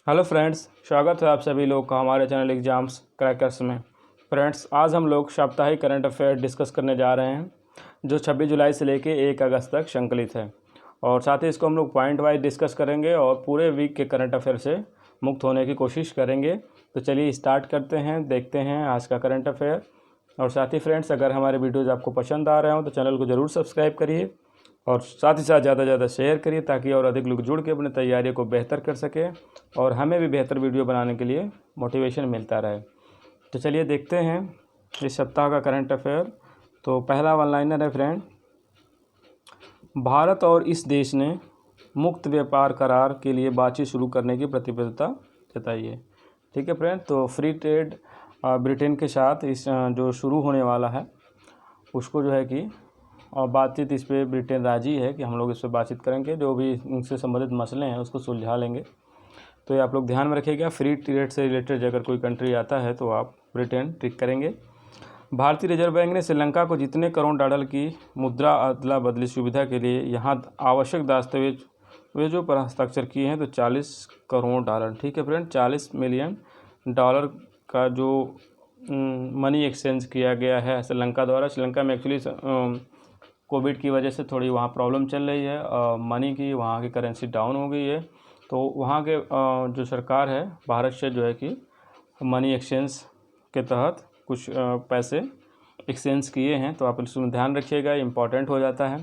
Hello friends, स्वागत है आप सभी लोग का हमारे चैनल एग्जाम्स क्रैकर्स में। फ्रेंड्स, आज हम लोग साप्ताहिक करंट अफेयर डिस्कस करने जा रहे हैं जो 26 जुलाई से लेके 1 अगस्त तक संकलित है, और साथ ही इसको हम लोग पॉइंट वाइज डिस्कस करेंगे और पूरे वीक के करंट अफेयर से मुक्त होने की कोशिश करेंगे। तो चलिए स्टार्ट करते हैं, देखते हैं आज का करंट अफेयर। और साथ ही फ्रेंड्स, अगर हमारे वीडियोज़ आपको पसंद आ रहे हो तो चैनल को ज़रूर सब्सक्राइब करिए और साथ ही साथ ज़्यादा से ज़्यादा शेयर करिए ताकि और अधिक लोग जुड़ के अपनी तैयारी को बेहतर कर सकें और हमें भी बेहतर वीडियो बनाने के लिए मोटिवेशन मिलता रहे। तो चलिए देखते हैं इस सप्ताह का करंट अफेयर। तो पहला वन लाइनर है फ्रेंड, भारत और इस देश ने मुक्त व्यापार करार के लिए बातचीत शुरू करने की प्रतिबद्धता जताई है। ठीक है फ्रेंड, तो फ्री ट्रेड ब्रिटेन के साथ इस जो शुरू होने वाला है उसको जो है कि और बातचीत इस पर ब्रिटेन राजी है कि हम लोग इस पर बातचीत करेंगे, जो भी इनसे संबंधित मसले हैं उसको सुलझा लेंगे। तो ये आप लोग ध्यान में रखिएगा, फ्री ट्रेड से रिलेटेड अगर कोई कंट्री आता है तो आप ब्रिटेन टिक करेंगे। भारतीय रिजर्व बैंक ने श्रीलंका को जितने करोड़ डॉलर की मुद्रा अदला बदली सुविधा के लिए यहाँ आवश्यक दस्तावेजों पर हस्ताक्षर किए हैं, तो 40 करोड़ डॉलर। ठीक है फ्रेंड, 40 मिलियन डॉलर का जो मनी एक्सचेंज किया गया है श्रीलंका द्वारा। श्रीलंका में एक्चुअली कोविड की वजह से थोड़ी वहाँ प्रॉब्लम चल रही है, मनी की, वहाँ की करेंसी डाउन हो गई है। तो वहाँ के जो सरकार है भारत से जो है कि मनी एक्सचेंज के तहत कुछ पैसे एक्सचेंज किए हैं, तो आप इसमें ध्यान रखिएगा, इम्पॉर्टेंट हो जाता है।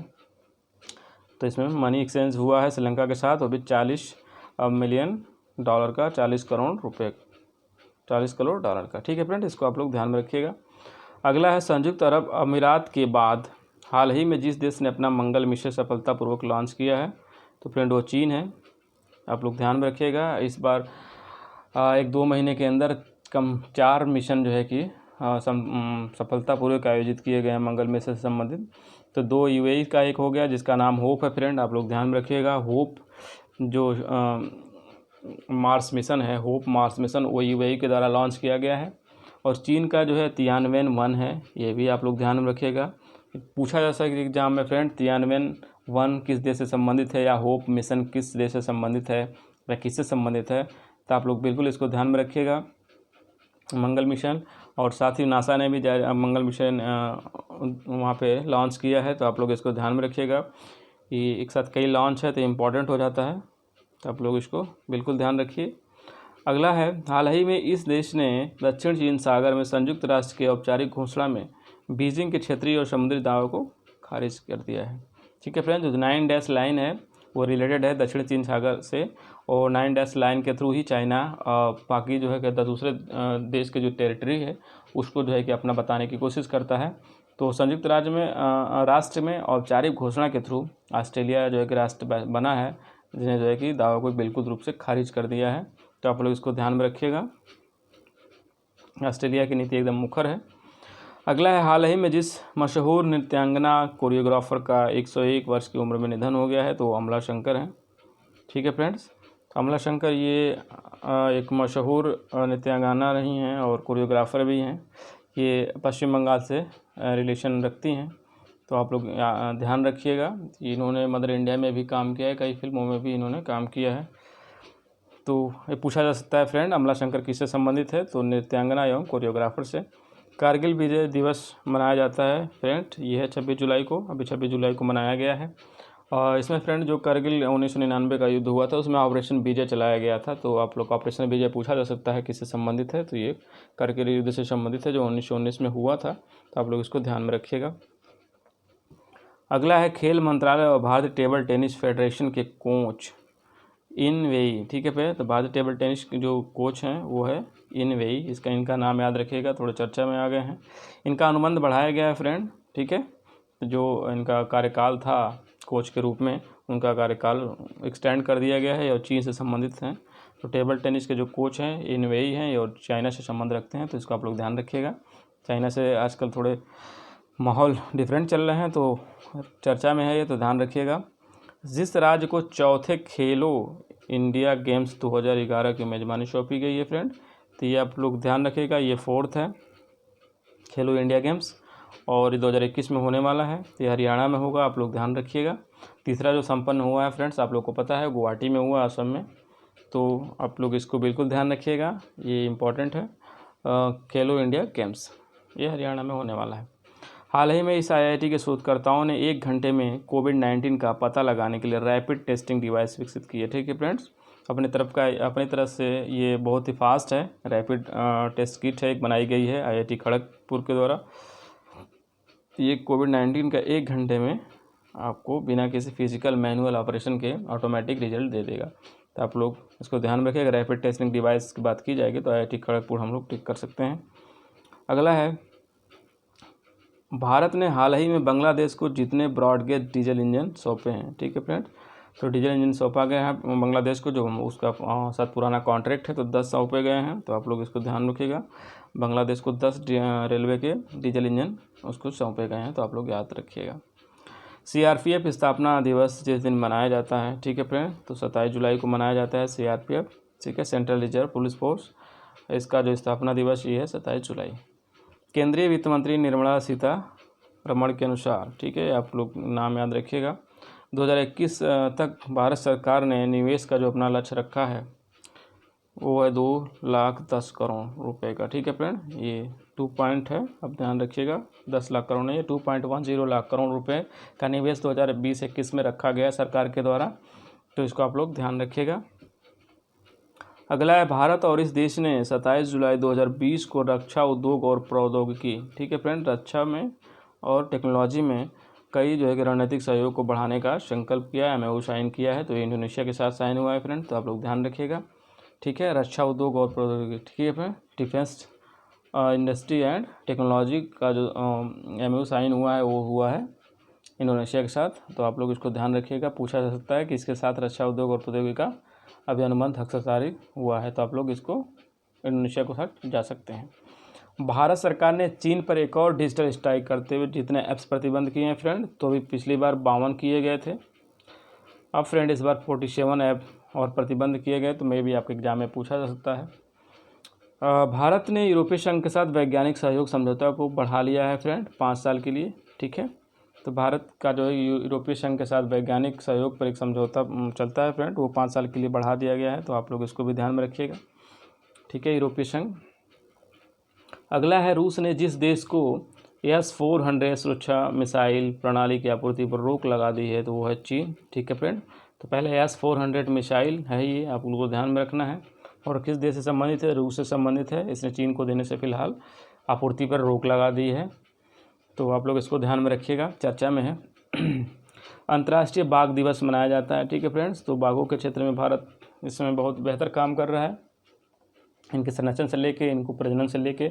तो इसमें मनी एक्सचेंज हुआ है श्रीलंका के साथ, वो भी 40 मिलियन डॉलर का, 40 करोड़ रुपये, 40 करोड़ डॉलर का। ठीक है फ्रेंड, इसको आप लोग ध्यान में रखिएगा। अगला है, संयुक्त अरब अमीरात के बाद हाल ही में जिस देश ने अपना मंगल मिशन सफलतापूर्वक लॉन्च किया है, तो फ्रेंड वो चीन है। आप लोग ध्यान में रखिएगा, इस बार 1-2 महीने के अंदर कम 4 मिशन जो है कि सफलतापूर्वक आयोजित किए गए हैं मंगल मिशन से संबंधित। तो 2 यूएई का एक हो गया जिसका नाम होप है फ्रेंड, आप लोग ध्यान में रखिएगा। होप जो मार्स मिशन है, होप मार्स मिशन, वो यूएई के द्वारा लॉन्च किया गया है। और चीन का जो है तियानवेन-1 है, ये भी आप लोग ध्यान में रखिएगा। पूछा जा सकता है एग्जाम में फ्रेंड, तियानवेन-1 किस देश से संबंधित है, या होप मिशन किस देश से संबंधित है, या किससे संबंधित है, तो आप लोग बिल्कुल इसको ध्यान में रखिएगा। मंगल मिशन, और साथ ही नासा ने भी मंगल मिशन वहाँ पे लॉन्च किया है, तो आप लोग इसको ध्यान में रखिएगा। ये एक साथ कई लॉन्च है तो इम्पॉर्टेंट हो जाता है, तो आप लोग इसको बिल्कुल ध्यान रखिए। अगला है, हाल ही में इस देश ने दक्षिण चीन सागर में संयुक्त राष्ट्र की औपचारिक घोषणा में बीजिंग के क्षेत्रीय और समुद्री दावों को खारिज कर दिया है। ठीक है फ्रेंड, जो 9 डैश लाइन है वो रिलेटेड है दक्षिण चीन सागर से, और 9 डैश लाइन के थ्रू ही चाइना बाकी जो है कि दूसरे देश के जो टेरिटरी है उसको जो है कि अपना बताने की कोशिश करता है। तो संयुक्त राष्ट्र में औपचारिक घोषणा के थ्रू ऑस्ट्रेलिया जो है कि राष्ट्र बना है, जिन्हें जो है कि दावों को बिल्कुल रूप से खारिज कर दिया है, तो आप लोग इसको ध्यान में रखिएगा। ऑस्ट्रेलिया की नीति एकदम मुखर है। अगला है, हाल ही में जिस मशहूर नृत्यांगना कोरियोग्राफर का 101 वर्ष की उम्र में निधन हो गया है, तो अमला शंकर हैं। ठीक है फ्रेंड्स, तो अमला शंकर ये एक मशहूर नृत्यांगना रही हैं और कोरियोग्राफर भी हैं। ये पश्चिम बंगाल से रिलेशन रखती हैं, तो आप लोग ध्यान रखिएगा। इन्होंने मदर इंडिया में भी काम किया है, कई फिल्मों में भी इन्होंने काम किया है। तो ये पूछा जा सकता है फ्रेंड, अमला शंकर किससे संबंधित है, तो नृत्यांगना एवं कोरियोग्राफर से। कारगिल विजय दिवस मनाया जाता है फ्रेंड, ये है 26 जुलाई को, अभी 26 जुलाई को मनाया गया है। और इसमें फ्रेंड जो कारगिल 1999 का युद्ध हुआ था उसमें ऑपरेशन विजय चलाया गया था, तो आप लोग ऑपरेशन विजय पूछा जा सकता है किससे संबंधित है, तो ये कारगिल युद्ध से संबंधित है जो 1919 में हुआ था, तो आप लोग इसको ध्यान में रखिएगा। अगला है, खेल मंत्रालय और भारतीय टेबल टेनिस फेडरेशन के कोच इन वेई। ठीक है पे, तो भारतीय टेबल टेनिस के जो कोच हैं वो है इन वेई, इनका नाम याद रखिएगा, थोड़े चर्चा में आ गए हैं। इनका अनुबंध बढ़ाया गया है फ्रेंड। ठीक है, जो इनका कार्यकाल था कोच के रूप में, उनका कार्यकाल एक्सटेंड कर दिया गया है और चीन से संबंधित हैं। तो टेबल टेनिस के जो कोच हैं इन वेई हैं और चाइना से संबंध रखते हैं, तो इसको आप लोग ध्यान रखिएगा। चाइना से आजकल थोड़े माहौल डिफरेंट चल रहे हैं, तो चर्चा में है ये, तो ध्यान रखिएगा। जिस राज्य को चौथे खेलो इंडिया गेम्स 2011 की मेज़बानी सौंपी गई है फ्रेंड, तो ये आप लोग ध्यान रखिएगा, ये 4th है खेलो इंडिया गेम्स, और ये 2021 में होने वाला है, तो ये हरियाणा में होगा, आप लोग ध्यान रखिएगा। तीसरा जो संपन्न हुआ है फ्रेंड्स, आप लोग को पता है गुवाहाटी में हुआ, असम में, तो आप लोग इसको बिल्कुल ध्यान रखिएगा, ये इम्पोर्टेंट है। खेलो इंडिया गेम्स ये हरियाणा में होने वाला है। हाल ही में इस IIT के शोधकर्ताओं ने 1 घंटे में कोविड-19 का पता लगाने के लिए रैपिड टेस्टिंग डिवाइस विकसित की है। ठीक है फ्रेंड्स, अपनी तरफ से ये बहुत ही फास्ट है। रैपिड टेस्ट किट है, एक बनाई गई है IIT खड़गपुर के द्वारा। ये कोविड-19 का 1 घंटे में आपको बिना किसी फिजिकल मैनुअल ऑपरेशन के ऑटोमेटिक रिजल्ट दे देगा। तो आप लोग इसको ध्यान में रखिएगा। रैपिड टेस्टिंग डिवाइस की बात की जाएगी तो IIT खड़गपुर हम लोग टिक कर सकते हैं। अगला है, भारत ने हाल ही में बांग्लादेश को जितने ब्रॉडगेज डीजल इंजन सौंपे हैं। ठीक है फ्रेंड्स, तो डीजल इंजन सौंपा गया है बांग्लादेश को, जो उसका साथ पुराना कॉन्ट्रैक्ट है, तो 10 सौंपे गए हैं। तो आप लोग इसको ध्यान रखिएगा, बांग्लादेश को 10 रेलवे के डीजल इंजन उसको सौंपे गए हैं, तो आप लोग याद रखिएगा। CRPF स्थापना दिवस जिस दिन मनाया जाता है, ठीक है फ्रेंड, तो 27 जुलाई को मनाया जाता है CRPF, ठीक है, सेंट्रल रिजर्व पुलिस फोर्स। इसका जो स्थापना दिवस ये है 27 जुलाई। केंद्रीय वित्त मंत्री निर्मला सीतारमण के अनुसार, ठीक है, आप लोग नाम याद रखिएगा, 2021 तक भारत सरकार ने निवेश का जो अपना लक्ष्य रखा है वो है 2,10,00,000 करोड़ रुपए का। ठीक है फ्रेंड, ये 2 पॉइंट है, अब ध्यान रखिएगा, 10 लाख करोड़ नहीं, 2.10 लाख करोड़ रुपए का निवेश 2020-21 में रखा गया सरकार के द्वारा। तो इसको आप लोग ध्यान रखिएगा। अगला है, भारत और इस देश ने 27 जुलाई 2020 को रक्षा उद्योग और प्रौद्योगिकी, ठीक है फ्रेंड, रक्षा में और टेक्नोलॉजी में कई जो है कि रणनीतिक सहयोग को बढ़ाने का संकल्प किया है, MOU साइन किया है। तो ये इंडोनेशिया के साथ साइन हुआ है फ्रेंड, तो आप लोग ध्यान रखिएगा। ठीक है, रक्षा उद्योग और प्रौद्योगिकी, ठीक है friend, defence industry and technology का जो MOU साइन हुआ है वो हुआ है इंडोनेशिया के साथ। तो आप लोग इसको ध्यान रखिएगा, पूछा जा सकता है कि इसके साथ रक्षा उद्योग और प्रौद्योगिकी का अभी अनुबंध हस्ताक्षर हुआ है, तो आप लोग इसको इंडोनेशिया को साथ जा सकते हैं। भारत सरकार ने चीन पर एक और डिजिटल स्ट्राइक करते हुए जितने ऐप्स प्रतिबंध किए हैं फ्रेंड, तो अभी पिछली बार 52 किए गए थे, अब फ्रेंड इस बार 47 ऐप और प्रतिबंध किए गए। तो मे भी आपके एग्जाम में पूछा जा सकता है। भारत ने यूरोपीय संघ के साथ वैज्ञानिक सहयोग समझौता को बढ़ा लिया है फ्रेंड 5 साल के लिए। ठीक है, तो भारत का जो है यूरोपीय संघ के साथ वैज्ञानिक सहयोग पर एक समझौता चलता है फ्रेंड, वो 5 साल के लिए बढ़ा दिया गया है। तो आप लोग इसको भी ध्यान में रखिएगा। ठीक है, यूरोपीय संघ। अगला है, रूस ने जिस देश को S-400 सुरक्षा मिसाइल प्रणाली की आपूर्ति पर रोक लगा दी है, तो वो है चीन। ठीक है फ्रेंड, तो पहले S-400 मिसाइल है, ये आप लोगों को ध्यान में रखना है। और किस देश से संबंधित है? रूस से संबंधित है। इसने चीन को देने से फिलहाल आपूर्ति पर रोक लगा दी है, तो आप लोग इसको ध्यान में रखिएगा, चर्चा में है। अंतर्राष्ट्रीय बाघ दिवस मनाया जाता है। ठीक है फ्रेंड्स, तो बाघों के क्षेत्र में भारत इस समय बहुत बेहतर काम कर रहा है। इनके संरक्षण से लेके, इनको प्रजनन से लेके,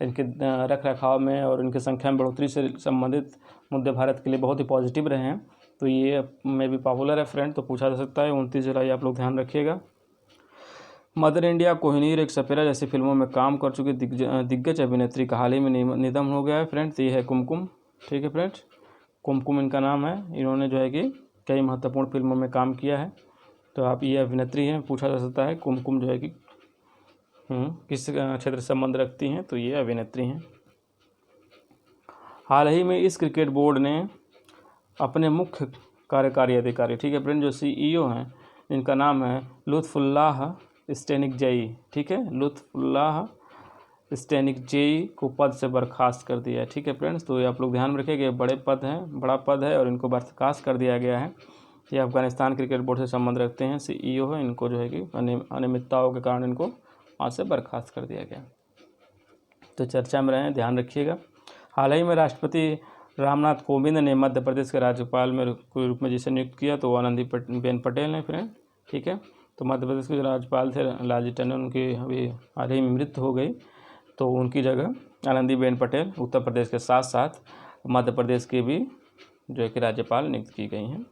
इनके रख रखाव में और इनकी संख्या में बढ़ोतरी से संबंधित मुद्दे भारत के लिए बहुत ही पॉजिटिव रहे हैं। तो ये में भी पॉपुलर है फ्रेंड, तो पूछा जा सकता है। 29 जुलाई आप लोग ध्यान रखिएगा। मदर इंडिया, कोहिनूर, एक सपेरा जैसी फिल्मों में काम कर चुकी दिग्गज अभिनेत्री का हाल ही में निधन हो गया है फ्रेंड्स। ये है कुमकुम। ठीक है फ्रेंड्स, कुमकुम इनका नाम है। इन्होंने जो है कि कई महत्वपूर्ण फिल्मों में काम किया है। तो आप ये अभिनेत्री हैं, पूछा जा सकता है कुमकुम जो है कि किस क्षेत्र से संबंध रखती हैं, तो ये अभिनेत्री हैं। हाल ही में इस क्रिकेट बोर्ड ने अपने मुख्य कार्यकारी अधिकारी, ठीक है फ्रेंड, जो CEO हैं, इनका नाम है लुत्फुल्लाह स्टेनिकजई। ठीक है, लुत्फुल्लाह स्टेनिकजई को पद से बर्खास्त कर दिया है। ठीक है फ्रेंड्स, तो ये आप लोग ध्यान में रखिए कि बड़ा पद है और इनको बर्खास्त कर दिया गया है। ये अफगानिस्तान क्रिकेट बोर्ड से संबंध रखते हैं, CEO है, इनको जो है कि अनियमितताओं के कारण इनको वहाँ से बर्खास्त कर दिया गया। तो चर्चा में रहें, ध्यान रखिएगा। हाल ही में राष्ट्रपति रामनाथ कोविंद ने मध्य प्रदेश के राज्यपाल में के रूप में जिसे नियुक्त किया, तो वो आनंदीबेन पटेल ने फ्रेंड। ठीक है, तो मध्य प्रदेश के जो राज्यपाल थे लालजी टंडन, उनकी अभी हाल ही में मृत्यु हो गई, तो उनकी जगह आनंदीबेन पटेल उत्तर प्रदेश के साथ साथ मध्य प्रदेश के भी जो है कि राज्यपाल नियुक्त की गई हैं।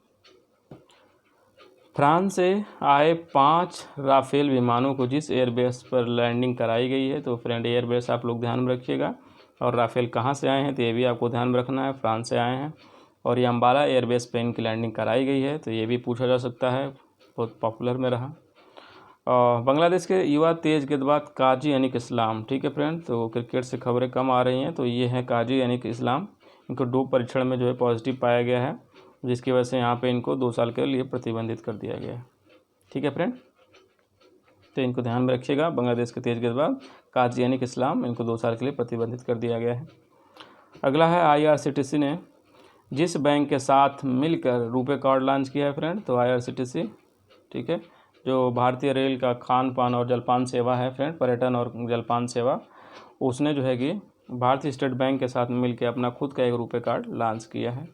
फ्रांस से आए 5 राफेल विमानों को जिस एयरबेस पर लैंडिंग कराई गई है, तो फ्रेंड एयरबेस आप लोग ध्यान में रखिएगा। और राफेल कहाँ से आए हैं, तो ये भी आपको ध्यान में रखना है, फ्रांस से आए हैं और ये अम्बाला एयरबेस पर इनकी लैंडिंग कराई गई है। तो ये भी पूछा जा सकता है, बहुत पॉपुलर में रहा। बांग्लादेश के युवा तेज गेंदबाज काजी अनिक इस्लाम, ठीक है फ्रेंड, तो क्रिकेट से खबरें कम आ रही हैं, तो ये है काजी अनिक इस्लाम। इनको डोप परीक्षण में जो है पॉजिटिव पाया गया है, जिसकी वजह से यहाँ पे इनको 2 साल के लिए प्रतिबंधित कर दिया गया है। ठीक है फ्रेंड, तो इनको ध्यान में रखिएगा। बांग्लादेश के तेज गेंदबाज कादियानिक इस्लाम, इनको 2 साल के लिए प्रतिबंधित कर दिया गया है। अगला है IRCTC ने जिस बैंक के साथ मिलकर रुपे कार्ड लॉन्च किया है फ्रेंड, तो IRCTC, ठीक है, जो भारतीय रेल का खान पान और जलपान सेवा है फ्रेंड, पर्यटन और जलपान सेवा, उसने जो है कि भारतीय स्टेट बैंक के साथ मिलकर अपना खुद का एक रुपे कार्ड लॉन्च किया है।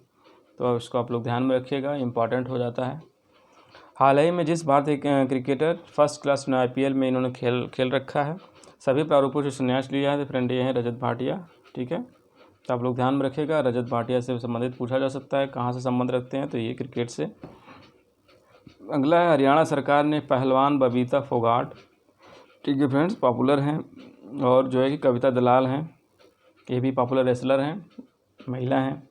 तो इसको आप लोग ध्यान में रखिएगा, इम्पॉर्टेंट हो जाता है। हाल ही में जिस भारतीय क्रिकेटर फर्स्ट क्लास IPL में इन्होंने खेल रखा है, सभी प्रारूपों से संन्यास लिया है, तो फ्रेंड ये है रजत भाटिया, ठीक है। तो आप लोग ध्यान में रखिएगा, रजत भाटिया से संबंधित पूछा जा सकता है, कहाँ से संबंध रखते हैं, तो ये क्रिकेट से। अगला है हरियाणा सरकार ने पहलवान बबीता फोगाट, ठीक है फ्रेंड्स, पॉपुलर हैं, और जो है कि कविता दलाल हैं, ये भी पॉपुलर रेसलर हैं, महिला हैं,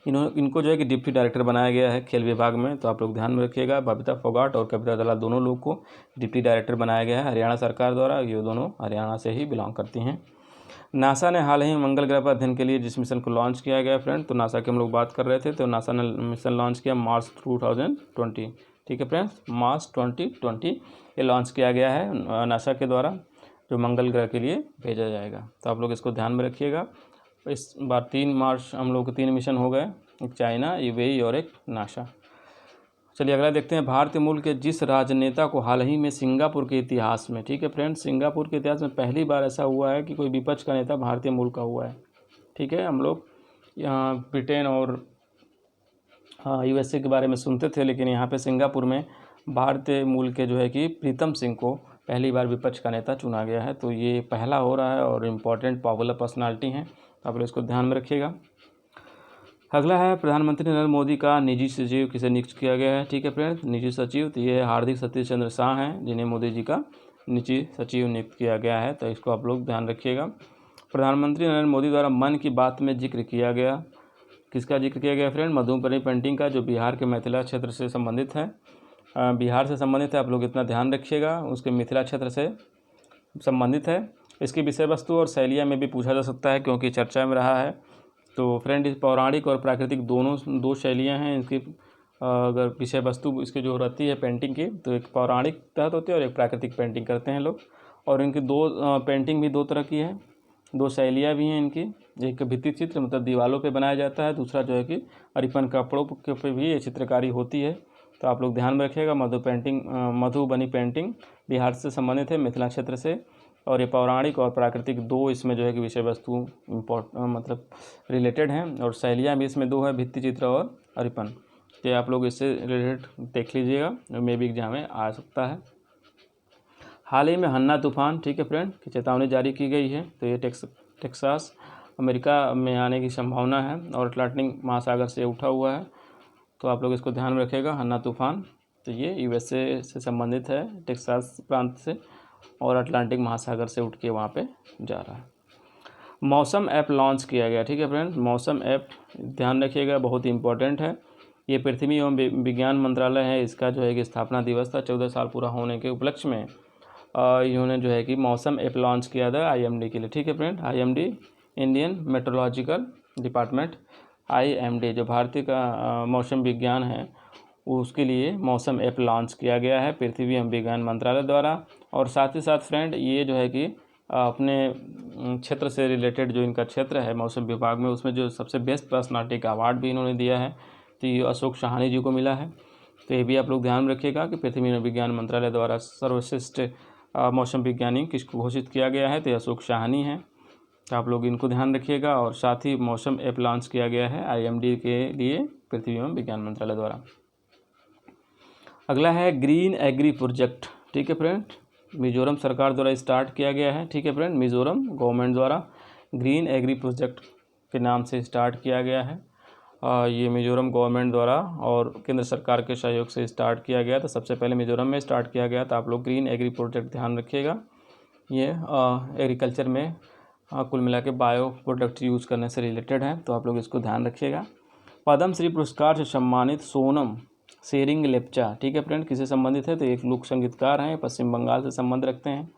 इनको जो है कि डिप्टी डायरेक्टर बनाया गया है खेल विभाग में। तो आप लोग ध्यान में रखिएगा, बबीता फोगाट और कविता दलाल दोनों लोग को डिप्टी डायरेक्टर बनाया गया है हरियाणा सरकार द्वारा। ये दोनों हरियाणा से ही बिलोंग करती हैं। नासा ने हाल ही मंगल ग्रह पर अध्ययन के लिए जिस मिशन को लॉन्च किया गया फ्रेंड, तो नासा के हम लोग बात कर रहे थे, तो नासा ने मिशन लॉन्च किया मार्च 2020, ठीक है फ्रेंड्स, मार्च 2020 ये लॉन्च किया गया है नासा के द्वारा, जो मंगल ग्रह के लिए भेजा जाएगा। तो आप लोग इसको ध्यान में रखिएगा। इस बार 3 मार्च हम लोग के 3 मिशन हो गए, एक चाइना, यूएई और एक नासा। चलिए अगला देखते हैं। भारतीय मूल के जिस राजनेता को हाल ही में सिंगापुर के इतिहास में, ठीक है फ्रेंड्स, सिंगापुर के इतिहास में पहली बार ऐसा हुआ है कि कोई विपक्ष का नेता भारतीय मूल का हुआ है, ठीक है। हम लोग यहाँ ब्रिटेन और USA के बारे में सुनते थे, लेकिन यहाँ पे सिंगापुर में भारतीय मूल के जो है कि प्रीतम सिंह को पहली बार विपक्ष का नेता चुना गया है। तो ये पहला हो रहा है और इम्पॉर्टेंट पॉपुलर पर्सनालिटी हैं, आप लोग इसको ध्यान में रखिएगा। अगला है प्रधानमंत्री नरेंद्र मोदी का निजी सचिव किसे नियुक्त किया गया है, ठीक है फ्रेंड्स, निजी सचिव, तो ये हार्दिक सतीश चंद्र शाह हैं, जिन्हें मोदी जी का निजी सचिव नियुक्त किया गया है। तो इसको आप लोग ध्यान रखिएगा। प्रधानमंत्री नरेंद्र मोदी द्वारा मन की बात में जिक्र किया गया, किसका जिक्र किया गया फ्रेंड, मधुबनी पेंटिंग का, जो बिहार के मिथिला क्षेत्र से संबंधित है, बिहार से संबंधित है, आप लोग इतना ध्यान रखिएगा, उसके मिथिला क्षेत्र से संबंधित है। इसकी विषय वस्तु और शैलियाँ में भी पूछा जा सकता है, क्योंकि चर्चा में रहा है। तो फ्रेंड इस पौराणिक और प्राकृतिक दोनों 2 शैलियाँ हैं इसकी। अगर विषय वस्तु इसकी जो रहती है पेंटिंग की, तो एक पौराणिक तहत होती है और एक प्राकृतिक पेंटिंग करते हैं लोग। और इनकी 2 पेंटिंग भी 2 तरह की है, 2 शैलियाँ भी हैं इनकी। एक भित्ति चित्र मतलब दीवारों पे बनाया जाता है, दूसरा जो है कि अरिपन कपड़ों के पे भी ये चित्रकारी होती है। तो आप लोग ध्यान में रखिएगा। मधुबनी पेंटिंग बिहार से संबंधित है, मिथिला क्षेत्र से, और ये पौराणिक और प्राकृतिक 2 इसमें जो है कि विषय वस्तु मतलब रिलेटेड हैं, और शैलियाँ भी इसमें 2 है, भित्ति चित्र और अरिपन। तो आप लोग इससे रिलेटेड देख लीजिएगा, मे भी एग्जाम में आ सकता है। हाल ही में हन्ना तूफान, ठीक है फ्रेंड, की चेतावनी जारी की गई है। तो ये टेक्सास अमेरिका में आने की संभावना है और अटलांटिक महासागर से उठा हुआ है। तो आप लोग इसको ध्यान में रखिएगा, हन्ना तूफान, तो ये USA से संबंधित है, टेक्सास प्रांत से, और अटलांटिक महासागर से उठ के वहाँ पे जा रहा है। मौसम ऐप लॉन्च किया गया, ठीक है फ्रेंड, मौसम ऐप ध्यान रखिएगा, बहुत ही इंपॉर्टेंट है। ये पृथ्वी एवं विज्ञान मंत्रालय है, इसका जो है कि स्थापना दिवस था, 14 साल पूरा होने के उपलक्ष्य में इन्होंने जो है कि मौसम ऐप लॉन्च किया था IMD के लिए, ठीक है friend. IMD Indian Meteorological Department, IMD जो भारतीय का मौसम विज्ञान है, उसके लिए मौसम ऐप लॉन्च किया गया है पृथ्वी एवं विज्ञान मंत्रालय द्वारा। और साथ ही साथ फ्रेंड ये जो है कि अपने क्षेत्र से रिलेटेड जो इनका क्षेत्र है मौसम विभाग में, उसमें जो सबसे बेस्ट पर्सनालिटी का अवार्ड भी इन्होंने दिया है, तो ये अशोक शाहनी जी को मिला है। तो ये भी आप लोग ध्यान रखिएगा कि पृथ्वी एवं विज्ञान मंत्रालय द्वारा सर्वश्रेष्ठ मौसम विज्ञानी किसको घोषित किया गया है, तो ये अशोक शाहनी है। तो आप लोग इनको ध्यान रखिएगा। और साथ ही मौसम ऐप लॉन्च किया गया है IMD के लिए पृथ्वी एवं विज्ञान मंत्रालय द्वारा। अगला है ग्रीन एग्री प्रोजेक्ट, ठीक है फ्रेंड, मिजोरम सरकार द्वारा स्टार्ट किया गया है, ठीक है फ्रेंड, मिजोरम गवर्नमेंट द्वारा ग्रीन एग्री प्रोजेक्ट के नाम से स्टार्ट किया गया है। ये मिजोरम गवर्नमेंट द्वारा और केंद्र सरकार के सहयोग से स्टार्ट किया गया। तो सबसे पहले मिजोरम में स्टार्ट किया गया, तो आप लोग ग्रीन एग्री प्रोजेक्ट ध्यान रखिएगा। ये एग्रीकल्चर में कुल मिला के बायो प्रोडक्ट यूज़ करने से रिलेटेड है, तो आप लोग इसको ध्यान रखिएगा। पद्मश्री पुरस्कार से सम्मानित सोनम सेरिंग लेप्चा, ठीक है फ्रेंड, किससे संबंधित है, तो एक लोक संगीतकार हैं, पश्चिम बंगाल से संबंध रखते हैं।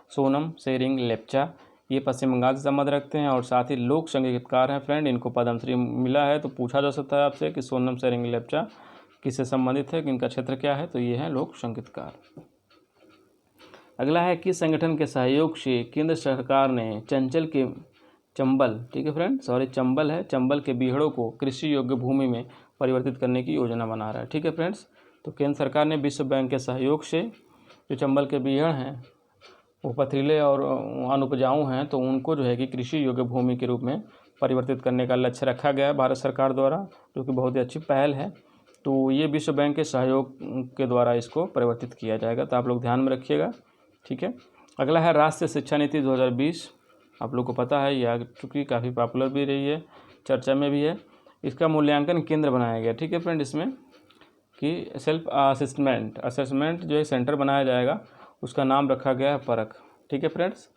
सोनम सेरिंग लेप्चा ये पश्चिम बंगाल से संबंध रखते हैं और साथ ही लोक संगीतकार हैं फ्रेंड, इनको पद्मश्री मिला है। तो पूछा जा सकता है आपसे कि सोनम सेरिंग लेप्चा किससे संबंधित है, कि इनका क्षेत्र क्या है, तो ये है लोक संगीतकार। अगला है किस संगठन के सहयोग से केंद्र सरकार ने चंबल, ठीक है फ्रेंड, सॉरी चंबल है, चंबल के बीहड़ों को कृषि योग्य भूमि में परिवर्तित करने की योजना बना रहा है। ठीक है फ्रेंड्स, तो केंद्र सरकार ने विश्व बैंक के सहयोग से जो चंबल के बीहड़ हैं वो पथरीले और अनुपजाऊ हैं, तो उनको जो है कि कृषि योग्य भूमि के रूप में परिवर्तित करने का लक्ष्य रखा गया है भारत सरकार द्वारा, जो कि बहुत ही अच्छी पहल है। तो ये विश्व बैंक के सहयोग के द्वारा इसको परिवर्तित किया जाएगा, तो आप लोग ध्यान में रखिएगा। ठीक है, अगला है राष्ट्रीय शिक्षा नीति 2020। आप लोग को पता है ये आ चुकी, काफ़ी पॉपुलर भी रही है, चर्चा में भी है। इसका मूल्यांकन केंद्र बनाया गया। ठीक है फ्रेंड, इसमें कि सेल्फ असेसमेंट जो है सेंटर बनाया जाएगा, उसका नाम रखा गया है परख। ठीक है फ्रेंड्स,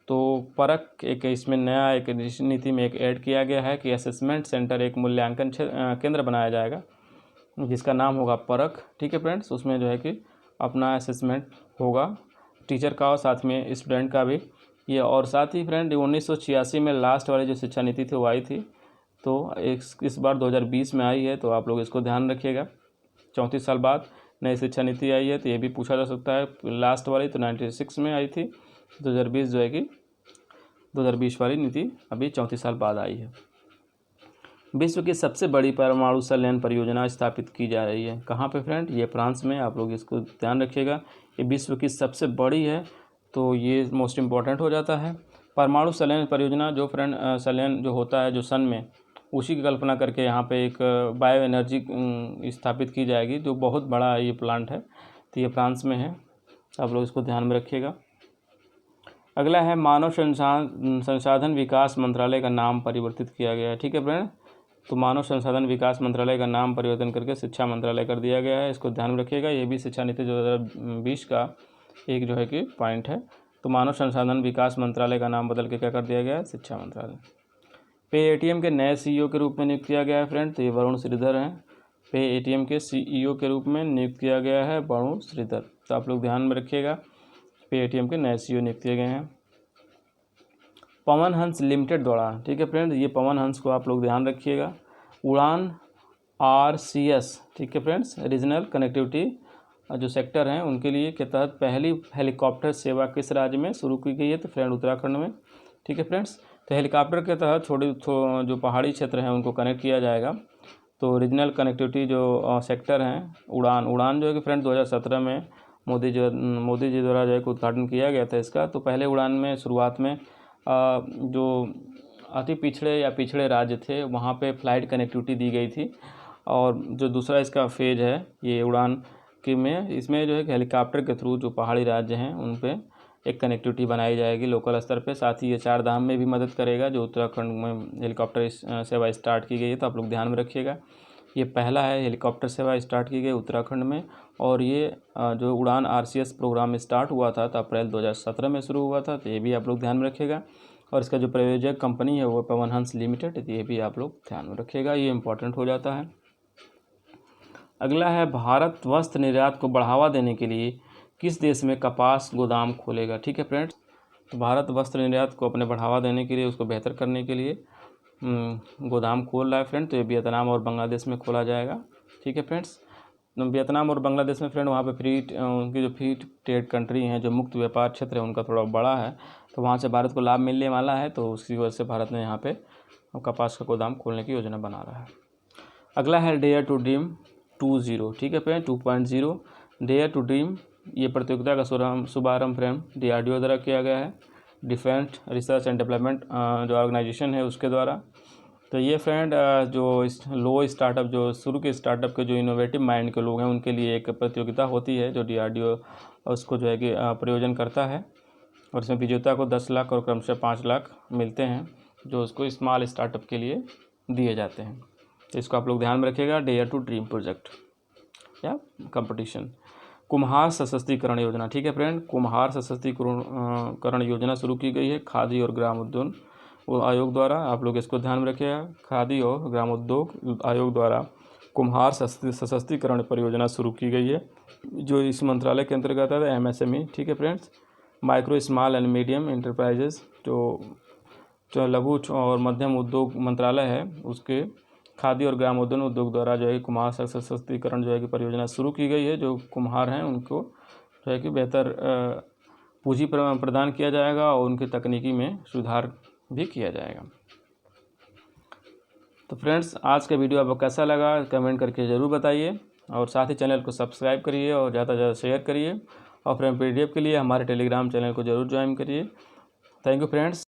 तो परख एक इसमें नया एक नीति में एक ऐड किया गया है कि असेसमेंट सेंटर एक मूल्यांकन केंद्र बनाया जाएगा जिसका नाम होगा परख। ठीक है फ्रेंड्स, उसमें जो है कि अपना असेसमेंट होगा टीचर का और साथ में स्टूडेंट का भी ये। और साथ ही फ्रेंड 1986 में लास्ट वाली जो शिक्षा नीति थी वो आई थी, तो इस बार 2020 में आई है, तो आप लोग इसको ध्यान रखिएगा। 34 साल बाद नई शिक्षा नीति आई है, तो ये भी पूछा जा सकता है। लास्ट वाली तो 96 में आई थी, 2020 जो है कि 2020 वाली नीति अभी 34 साल बाद आई है। विश्व की सबसे बड़ी परमाणु संयंत्र परियोजना स्थापित की जा रही है। कहाँ पे फ्रेंड? ये फ्रांस में। आप लोग इसको ध्यान रखिएगा, ये विश्व की सबसे बड़ी है, तो ये मोस्ट इम्पॉर्टेंट हो जाता है। परमाणु संयंत्र परियोजना जो फ्रेंड संयंत्र जो होता है जो सन में, उसी की कल्पना करके यहाँ पे एक बायो एनर्जी स्थापित की जाएगी, जो बहुत बड़ा ये प्लांट है, तो ये फ्रांस में है। आप लोग इसको ध्यान में रखिएगा। अगला है मानव संसाधन विकास मंत्रालय का नाम परिवर्तित किया गया है। ठीक है फ्रेंड, तो मानव संसाधन विकास मंत्रालय का नाम परिवर्तन करके शिक्षा मंत्रालय कर दिया गया है, इसको ध्यान में रखिएगा। ये भी शिक्षा नीति 2020 का एक जो है कि पॉइंट है। तो मानव संसाधन विकास मंत्रालय का नाम बदल के क्या कर दिया गया है? शिक्षा मंत्रालय। पेटीएम के नए सीईओ के रूप में नियुक्त किया गया है फ्रेंड, तो ये वरुण श्रीधर हैं। पेटीएम के सीईओ के रूप में नियुक्त किया गया है वरुण श्रीधर, तो आप लोग ध्यान में रखिएगा। पेटीएम के नए सीईओ नियुक्त किए गए हैं पवन हंस लिमिटेड द्वारा। ठीक है फ्रेंड, ये पवन हंस को आप लोग ध्यान रखिएगा। उड़ान RCS, ठीक है फ्रेंड्स, रीजनल कनेक्टिविटी जो सेक्टर हैं उनके लिए के तहत पहली हेलीकॉप्टर सेवा किस राज्य में शुरू की गई है? तो फ्रेंड उत्तराखंड में। ठीक है फ्रेंड्स, तो हेलीकॉप्टर के तहत जो पहाड़ी क्षेत्र हैं उनको कनेक्ट किया जाएगा। तो रीजनल कनेक्टिविटी जो सेक्टर हैं, उड़ान जो है कि फ्रेंड 2017 में मोदी जी द्वारा जो है उद्घाटन किया गया था इसका। तो पहले उड़ान में शुरुआत में जो अति पिछड़े या पिछड़े राज्य थे वहाँ पे फ़्लाइट कनेक्टिविटी दी गई थी, और जो दूसरा इसका फेज है ये उड़ान के में, इसमें जो है हेलीकॉप्टर के थ्रू जो पहाड़ी राज्य हैं उन पे एक कनेक्टिविटी बनाई जाएगी लोकल स्तर पे। साथ ही ये 4 धाम में भी मदद करेगा, जो उत्तराखंड में हेलीकॉप्टर सेवा स्टार्ट की गई है, तो आप लोग ध्यान में रखिएगा। ये पहला है हेलीकॉप्टर सेवा स्टार्ट की गई उत्तराखंड में, और ये जो उड़ान RCS प्रोग्राम स्टार्ट हुआ था तो अप्रैल 2017 में शुरू हुआ था, तो ये भी आप लोग ध्यान में रखिएगा। और इसका जो प्रायोजक कंपनी है वो पवन हंस लिमिटेड, ये भी आप लोग ध्यान में रखिएगा, ये इंपॉर्टेंट हो जाता है। अगला है भारत वस्त्र निर्यात को बढ़ावा देने के लिए किस देश में कपास गोदाम खोलेगा? ठीक है फ्रेंड्स, तो भारत वस्त्र निर्यात को अपने बढ़ावा देने के लिए, उसको बेहतर करने के लिए गोदाम खोल रहा है फ्रेंड, तो ये वियतनाम और बांग्लादेश में खोला जाएगा। ठीक है फ्रेंड्स, वियतनाम और बांग्लादेश में फ्रेंड वहाँ पे उनकी जो फ्री ट्रेड कंट्री हैं, जो मुक्त व्यापार क्षेत्र है उनका थोड़ा बड़ा है, तो वहाँ से भारत को लाभ मिलने वाला है, तो उसकी वजह से भारत ने यहाँ पे कपास का गोदाम खोलने की योजना बना रहा है। अगला है डेयर टू ड्रीम 2.0। ठीक है फ्रेंड, 2.0 डेयर टू ड्रीम, ये प्रतियोगिता का शुभारंभ फ्रेंड DRDO द्वारा किया गया है, डिफेंस रिसर्च एंड डेवलपमेंट जो ऑर्गेनाइजेशन है उसके द्वारा। तो ये फ्रेंड जो लो स्टार्टअप, जो शुरू के स्टार्टअप के जो इनोवेटिव माइंड के लोग हैं उनके लिए एक प्रतियोगिता होती है, जो DRDO उसको जो है कि प्रायोजन करता है, और इसमें विजेता को 10 लाख और क्रमशः 5 लाख मिलते हैं, जो उसको स्मॉल स्टार्टअप के लिए दिए जाते हैं। तो इसको आप लोग ध्यान में रखिएगा, डेयर टू ड्रीम प्रोजेक्ट या कंपटीशन। कुम्हार सशक्तिकरण योजना। ठीक है फ्रेंड, कुम्हार सशक्तिकरण योजना शुरू की गई है खादी और ग्राम उद्योग आयोग द्वारा, आप लोग इसको ध्यान में रखिएगा। खादी और ग्राम उद्योग आयोग द्वारा कुम्हार सशक्तिकरण परियोजना शुरू की गई है, जो इस मंत्रालय के अंतर्गत है MSME। ठीक है friends, micro small and medium enterprises जो लघु और मध्यम उद्योग मंत्रालय है, उसके खादी और ग्राम उद्योग द्वारा जो है कुम्हार सशक्तिकरण जो है कि परियोजना शुरू की गई है। जो कुम्हार हैं उनको जो है कि बेहतर पूंजी प्रदान किया जाएगा और उनकी तकनीकी में सुधार भी किया जाएगा। तो फ्रेंड्स, आज का वीडियो आपको कैसा लगा कमेंट करके ज़रूर बताइए और साथ ही चैनल को सब्सक्राइब करिए और ज़्यादा से ज़्यादा शेयर करिए और फ्रेंड PDF के लिए हमारे टेलीग्राम चैनल को ज़रूर ज्वाइन करिए। Thank you friends.